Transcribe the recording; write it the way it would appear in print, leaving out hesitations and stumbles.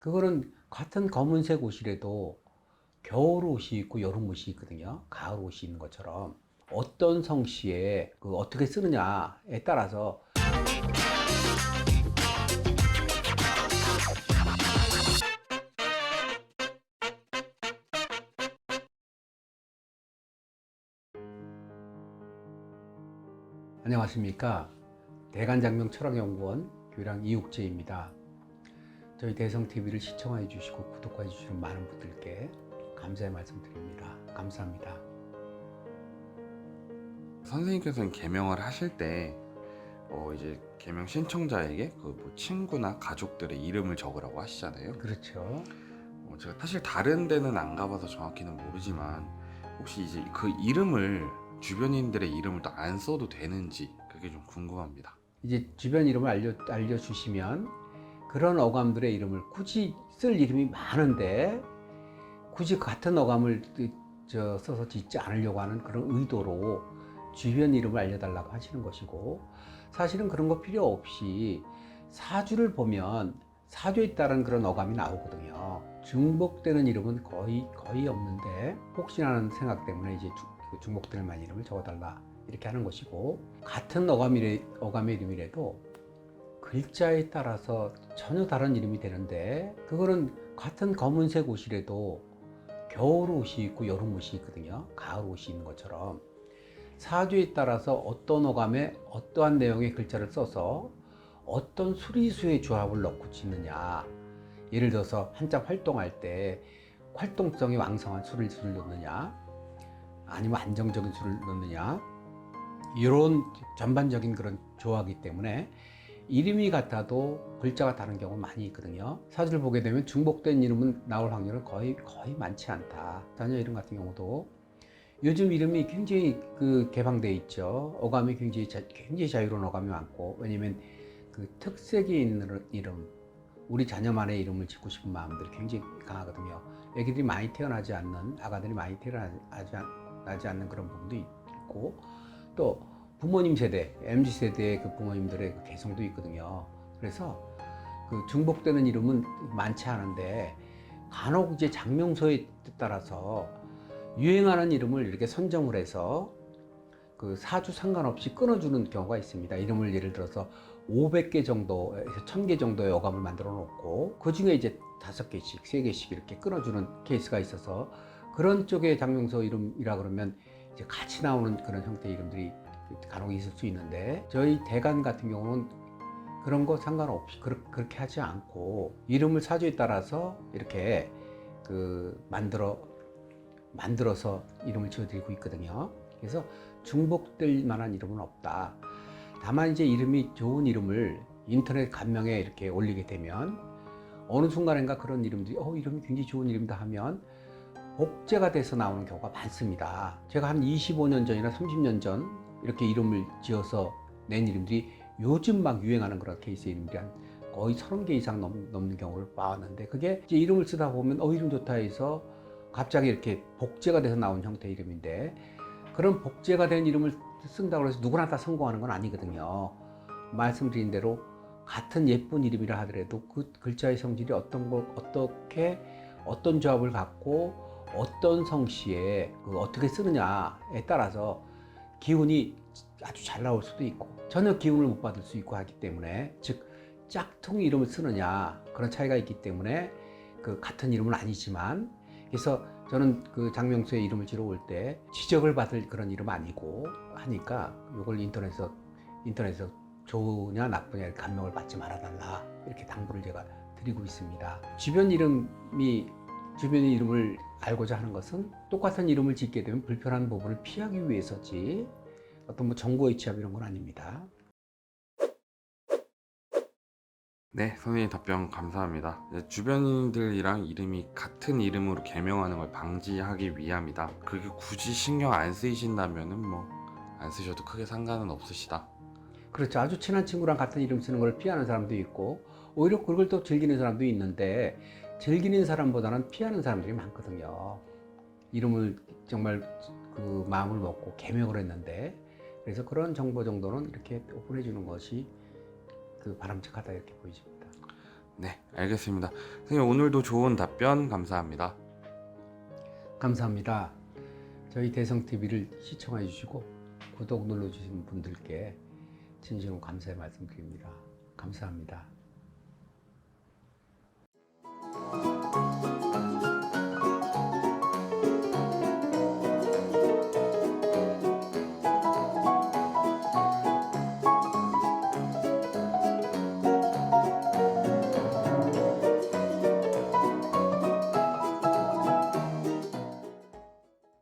그거는 같은 검은색 옷이라도 겨울 옷이 있고 여름 옷이 있거든요. 가을 옷이 있는 것처럼 어떤 성씨에 어떻게 쓰느냐에 따라서. 안녕하십니까. 대간장명 철학연구원 교장 이육재입니다. 저희 대성TV를 시청해 주시고 구독해 주시는 많은 분들께 감사의 말씀 드립니다. 감사합니다. 선생님께서는 개명을 하실 때 이제 개명 신청자에게 친구나 가족들의 이름을 적으라고 하시잖아요. 그렇죠. 제가 사실 다른 데는 안 가봐서 정확히는 모르지만 혹시 이제 그 이름을 주변인들의 이름을 또 안 써도 되는지 그게 좀 궁금합니다. 이제 주변 이름을 알려주시면 그런 어감들의 이름을 굳이 쓸 이름이 많은데 굳이 같은 어감을 써서 짓지 않으려고 하는 그런 의도로 주변 이름을 알려달라고 하시는 것이고, 사실은 그런 거 필요 없이 사주를 보면 사주에 따른 그런 어감이 나오거든요. 중복되는 이름은 거의 없는데 혹시나 하는 생각 때문에 이제 중복될 만한 이름을 적어달라 이렇게 하는 것이고, 같은 어감의 이름이라도 글자에 따라서 전혀 다른 이름이 되는데, 그거는 같은 검은색 옷이라도 겨울 옷이 있고 여름 옷이 있거든요. 가을 옷이 있는 것처럼 사주에 따라서 어떤 어감에 어떠한 내용의 글자를 써서 어떤 수리수의 조합을 넣고 짓느냐, 예를 들어서 한자 활동할 때 활동성이 왕성한 수를 넣느냐 아니면 안정적인 수를 넣느냐, 이런 전반적인 그런 조화이기 때문에 이름이 같아도 글자가 다른 경우가 많이 있거든요. 사주를 보게 되면 중복된 이름은 나올 확률은 거의 많지 않다. 자녀 이름 같은 경우도 요즘 이름이 굉장히 개방되어 있죠. 어감이 굉장히 자유로운 어감이 많고, 왜냐면 특색이 있는 이름, 우리 자녀만의 이름을 짓고 싶은 마음들이 굉장히 강하거든요. 애기들이 많이 태어나지 않는, 아가들이 많이 태어나지 않는 그런 부분도 있고, 또 부모님 세대, MZ세대의 부모님들의 개성도 있거든요. 그래서 중복되는 이름은 많지 않은데, 간혹 이제 장명소에 따라서 유행하는 이름을 이렇게 선정을 해서 사주 상관없이 끊어주는 경우가 있습니다. 이름을 예를 들어서 500개 정도에서 1000개 정도의 어감을 만들어 놓고 그 중에 이제 5개씩, 3개씩 이렇게 끊어주는 케이스가 있어서, 그런 쪽의 장명소 이름이라 그러면 이제 같이 나오는 그런 형태의 이름들이 간혹 있을 수 있는데, 저희 대간 같은 경우는 그런 거 상관없이 그렇게 하지 않고 이름을 사주에 따라서 이렇게 만들어서 이름을 지어드리고 있거든요. 그래서 중복될 만한 이름은 없다. 다만 이제 이름이 좋은 이름을 인터넷 간명에 이렇게 올리게 되면 어느 순간인가 그런 이름들이 이름이 굉장히 좋은 이름이다 하면 복제가 돼서 나오는 경우가 많습니다. 제가 한 25년 전이나 30년 전 이렇게 이름을 지어서 낸 이름들이 요즘 막 유행하는 그런 케이스의 이름들이 한 거의 30개 이상 넘는 경우를 봐왔는데, 그게 이제 이름을 쓰다 보면 이름 좋다 해서 갑자기 이렇게 복제가 돼서 나온 형태의 이름인데, 그런 복제가 된 이름을 쓴다고 해서 누구나 다 성공하는 건 아니거든요. 말씀드린 대로 같은 예쁜 이름이라 하더라도 그 글자의 성질이 어떤 조합을 갖고 어떤 성씨에 어떻게 쓰느냐에 따라서 기운이 아주 잘 나올 수도 있고 전혀 기운을 못 받을 수 있고 하기 때문에, 즉 짝퉁 이름을 쓰느냐 그런 차이가 있기 때문에 같은 이름은 아니지만, 그래서 저는 장명수의 이름을 지러 올 때 지적을 받을 그런 이름 아니고 하니까 이걸 인터넷에서 좋으냐 나쁘냐 감명을 받지 말아달라 이렇게 당부를 제가 드리고 있습니다. 주변 이름을 알고자 하는 것은 똑같은 이름을 짓게 되면 불편한 부분을 피하기 위해서지 어떤 정보의 취합 이런 건 아닙니다. 네, 선생님 답변 감사합니다. 주변인들이랑 이름이 같은 이름으로 개명하는 걸 방지하기 위함이다. 그게 굳이 신경 안 쓰이신다면은 안 쓰셔도 크게 상관은 없으시다. 그렇죠. 아주 친한 친구랑 같은 이름 쓰는 걸 피하는 사람도 있고, 오히려 그걸 또 즐기는 사람도 있는데, 즐기는 사람보다는 피하는 사람들이 많거든요. 이름을 정말 마음을 먹고 개명을 했는데, 그래서 그런 정보 정도는 이렇게 오픈해 주는 것이 바람직하다 이렇게 보여집니다. 네, 알겠습니다. 선생님 오늘도 좋은 답변 감사합니다. 감사합니다. 저희 대성TV를 시청해 주시고 구독 눌러주신 분들께 진심으로 감사의 말씀 드립니다. 감사합니다.